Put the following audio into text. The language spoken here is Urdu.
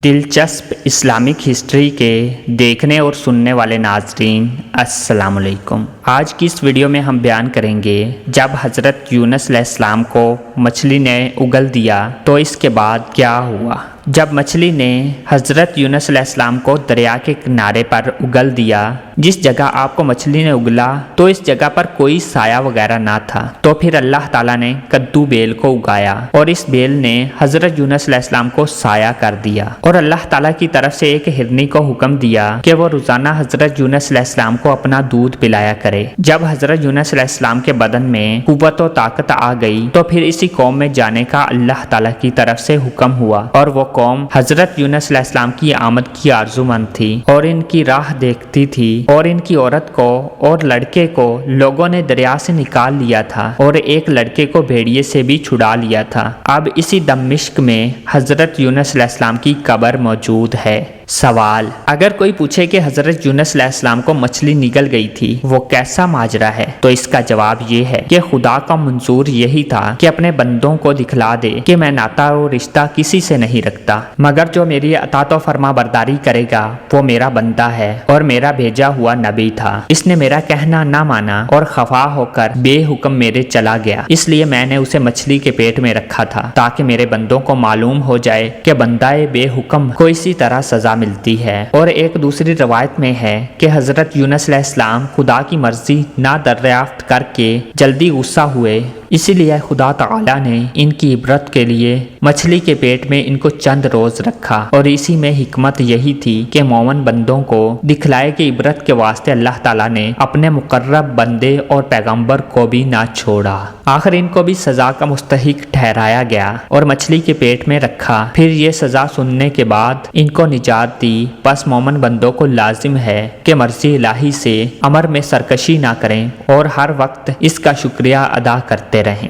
دلچسپ اسلامک ہسٹری کے دیکھنے اور سننے والے ناظرین السلام علیکم۔ آج کی اس ویڈیو میں ہم بیان کریں گے جب حضرت یونس علیہ السلام کو مچھلی نے اگل دیا تو اس کے بعد کیا ہوا۔ جب مچھلی نے حضرت یونس علیہ السلام کو دریا کے کنارے پر اگل دیا، جس جگہ آپ کو مچھلی نے اگلا تو اس جگہ پر کوئی سایہ وغیرہ نہ تھا، تو پھر اللہ تعالیٰ نے کدو بیل کو اگایا اور اس بیل نے حضرت یونس علیہ السلام کو سایہ کر دیا، اور اللہ تعالیٰ کی طرف سے ایک ہرنی کو حکم دیا کہ وہ روزانہ حضرت یونس علیہ السلام کو اپنا دودھ پلایا کرے۔ جب حضرت یونس علیہ السلام کے بدن میں قوت و طاقت آ گئی تو پھر اسی قوم میں جانے کا اللہ تعالیٰ کی طرف سے حکم ہوا، اور وہ قوم حضرت یونس علیہ السلام کی آمد کی آرزو مند تھی اور ان کی راہ دیکھتی تھی، اور ان کی عورت کو اور لڑکے کو لوگوں نے دریا سے نکال لیا تھا اور ایک لڑکے کو بھیڑیے سے بھی چھڑا لیا تھا۔ اب اسی دمشق میں حضرت یونس علیہ السلام کی قبر موجود ہے۔ سوال: اگر کوئی پوچھے کہ حضرت یونس علیہ السلام کو مچھلی نگل گئی تھی، وہ کیسا ماجرا ہے، تو اس کا جواب یہ ہے کہ خدا کا منظور یہی تھا کہ اپنے بندوں کو دکھلا دے کہ میں ناتا و رشتہ کسی سے نہیں رکھتا، مگر جو میری اطاعت و فرما برداری کرے گا وہ میرا بندہ ہے اور میرا بھیجا ہوا نبی تھا۔ اس نے میرا کہنا نہ مانا اور خفا ہو کر بے حکم میرے چلا گیا، اس لیے میں نے اسے مچھلی کے پیٹ میں رکھا تھا تاکہ میرے بندوں کو معلوم ہو جائے کہ بندہ بے حکم کو اسی طرح سزا ملتی ہے۔ اور ایک دوسری روایت میں ہے کہ حضرت یونس علیہ السلام خدا کی مرضی نہ دریافت کر کے جلدی غصہ ہوئے، اسی لیے خدا تعالیٰ نے ان کی عبرت کے لیے مچھلی کے پیٹ میں ان کو چند روز رکھا، اور اسی میں حکمت یہی تھی کہ مومن بندوں کو دکھلائے کہ عبرت کے واسطے اللہ تعالیٰ نے اپنے مقرب بندے اور پیغمبر کو بھی نہ چھوڑا۔ آخر ان کو بھی سزا کا مستحق ٹھہرایا گیا اور مچھلی کے پیٹ میں رکھا۔ پھر یہ سزا سننے کے بعد ان کو نجات دی۔ پس مومن بندوں کو لازم ہے کہ مرضی الہی سے امر میں سرکشی نہ کریں اور ہر وقت اس کا شکریہ ادا کرتے رہیں۔